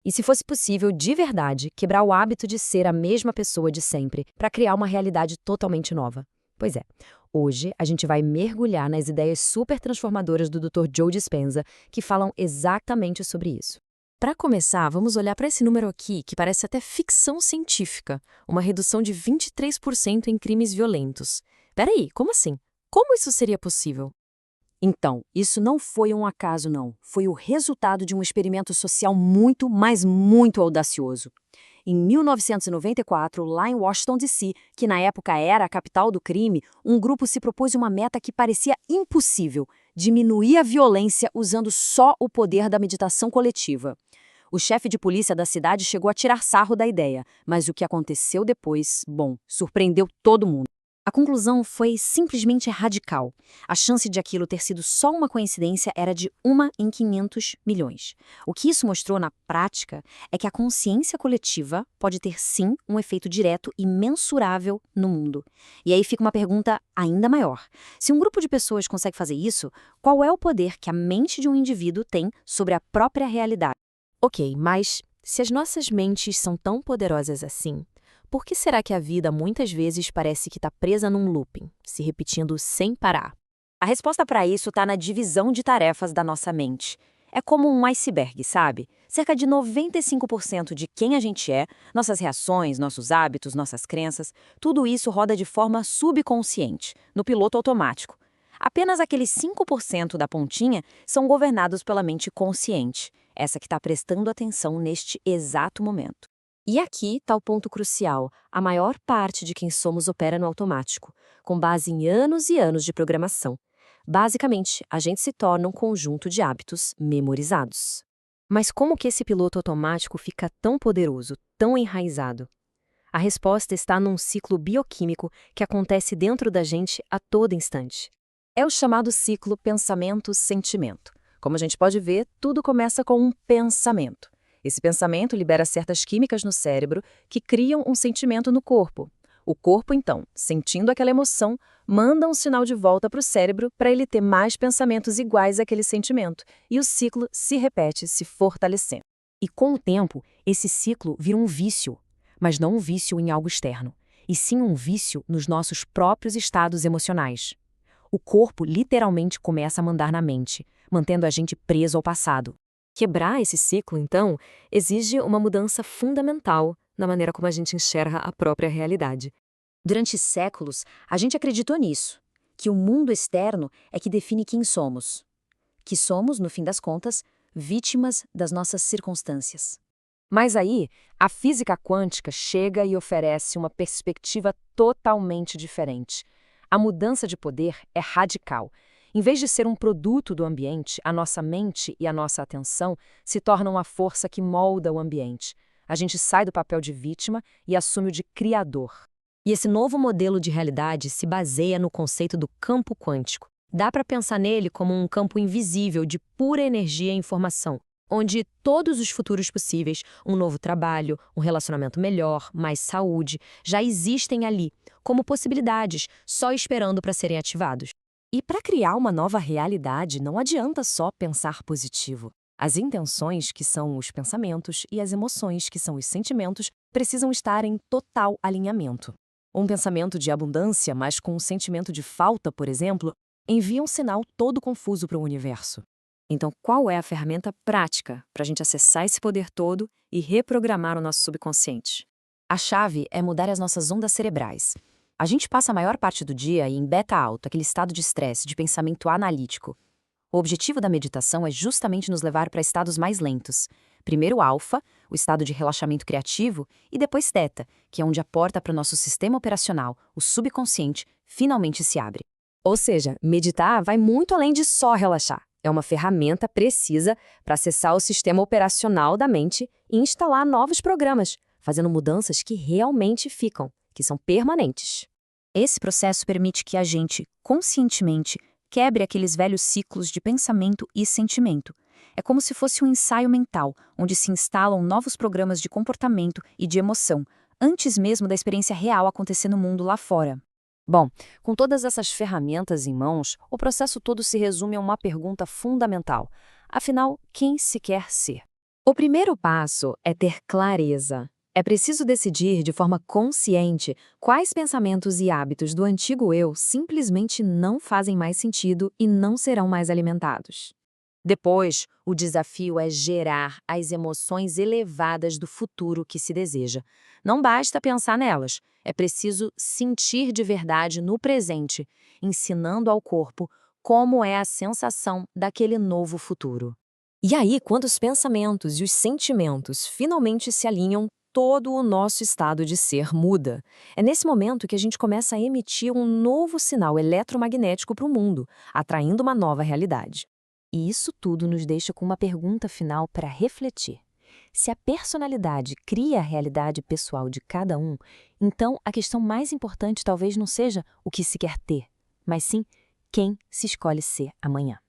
E se fosse possível, de verdade, quebrar o hábito de ser a mesma pessoa de sempre, para criar uma realidade totalmente nova? Pois é, hoje a gente vai mergulhar nas ideias super transformadoras do Dr. Joe Dispenza, que falam exatamente sobre isso. Para começar, vamos olhar para esse número aqui, que parece até ficção científica, uma redução de 23% em crimes violentos. Peraí, como assim? Como isso seria possível? Então, isso não foi um acaso, não. Foi o resultado de um experimento social muito, mas muito audacioso. Em 1994, lá em Washington, D.C., que na época era a capital do crime, um grupo se propôs uma meta que parecia impossível: diminuir a violência usando só o poder da meditação coletiva. O chefe de polícia da cidade chegou a tirar sarro da ideia, mas o que aconteceu depois, bom, surpreendeu todo mundo. A conclusão foi simplesmente radical. A chance de aquilo ter sido só uma coincidência era de 1 em 500 milhões. O que isso mostrou na prática é que a consciência coletiva pode ter sim um efeito direto e mensurável no mundo. E aí fica uma pergunta ainda maior. Se um grupo de pessoas consegue fazer isso, qual é o poder que a mente de um indivíduo tem sobre a própria realidade? Ok, mas se as nossas mentes são tão poderosas assim, por que será que a vida muitas vezes parece que está presa num looping, se repetindo sem parar? A resposta para isso está na divisão de tarefas da nossa mente. É como um iceberg, sabe? Cerca de 95% de quem a gente é, nossas reações, nossos hábitos, nossas crenças, tudo isso roda de forma subconsciente, no piloto automático. Apenas aqueles 5% da pontinha são governados pela mente consciente, essa que está prestando atenção neste exato momento. E aqui está o ponto crucial. A maior parte de quem somos opera no automático, com base em anos e anos de programação. Basicamente, a gente se torna um conjunto de hábitos memorizados. Mas como que esse piloto automático fica tão poderoso, tão enraizado? A resposta está num ciclo bioquímico que acontece dentro da gente a todo instante. É o chamado ciclo pensamento-sentimento. Como a gente pode ver, tudo começa com um pensamento. Esse pensamento libera certas químicas no cérebro que criam um sentimento no corpo. O corpo, então, sentindo aquela emoção, manda um sinal de volta para o cérebro para ele ter mais pensamentos iguais àquele sentimento, e o ciclo se repete, se fortalecendo. E com o tempo, esse ciclo vira um vício, mas não um vício em algo externo, e sim um vício nos nossos próprios estados emocionais. O corpo literalmente começa a mandar na mente, mantendo a gente preso ao passado. Quebrar esse ciclo, então, exige uma mudança fundamental na maneira como a gente enxerga a própria realidade. Durante séculos, a gente acreditou nisso, que o mundo externo é que define quem somos. Que somos, no fim das contas, vítimas das nossas circunstâncias. Mas aí, a física quântica chega e oferece uma perspectiva totalmente diferente. A mudança de poder é radical. Em vez de ser um produto do ambiente, a nossa mente e a nossa atenção se tornam a força que molda o ambiente. A gente sai do papel de vítima e assume o de criador. E esse novo modelo de realidade se baseia no conceito do campo quântico. Dá para pensar nele como um campo invisível de pura energia e informação, onde todos os futuros possíveis, um novo trabalho, um relacionamento melhor, mais saúde, já existem ali, como possibilidades, só esperando para serem ativados. E para criar uma nova realidade, não adianta só pensar positivo. As intenções, que são os pensamentos, e as emoções, que são os sentimentos, precisam estar em total alinhamento. Um pensamento de abundância, mas com um sentimento de falta, por exemplo, envia um sinal todo confuso para o universo. Então, qual é a ferramenta prática para a gente acessar esse poder todo e reprogramar o nosso subconsciente? A chave é mudar as nossas ondas cerebrais. A gente passa a maior parte do dia em beta alto, aquele estado de estresse, de pensamento analítico. O objetivo da meditação é justamente nos levar para estados mais lentos. Primeiro alfa, o estado de relaxamento criativo, e depois teta, que é onde a porta para o nosso sistema operacional, o subconsciente, finalmente se abre. Ou seja, meditar vai muito além de só relaxar. É uma ferramenta precisa para acessar o sistema operacional da mente e instalar novos programas, fazendo mudanças que realmente ficam, que são permanentes. Esse processo permite que a gente, conscientemente, quebre aqueles velhos ciclos de pensamento e sentimento. É como se fosse um ensaio mental, onde se instalam novos programas de comportamento e de emoção, antes mesmo da experiência real acontecer no mundo lá fora. Bom, com todas essas ferramentas em mãos, o processo todo se resume a uma pergunta fundamental. Afinal, quem se quer ser? O primeiro passo é ter clareza. É preciso decidir de forma consciente quais pensamentos e hábitos do antigo eu simplesmente não fazem mais sentido e não serão mais alimentados. Depois, o desafio é gerar as emoções elevadas do futuro que se deseja. Não basta pensar nelas, é preciso sentir de verdade no presente, ensinando ao corpo como é a sensação daquele novo futuro. E aí, quando os pensamentos e os sentimentos finalmente se alinham, todo o nosso estado de ser muda. É nesse momento que a gente começa a emitir um novo sinal eletromagnético para o mundo, atraindo uma nova realidade. E isso tudo nos deixa com uma pergunta final para refletir. Se a personalidade cria a realidade pessoal de cada um, então a questão mais importante talvez não seja o que se quer ter, mas sim quem se escolhe ser amanhã.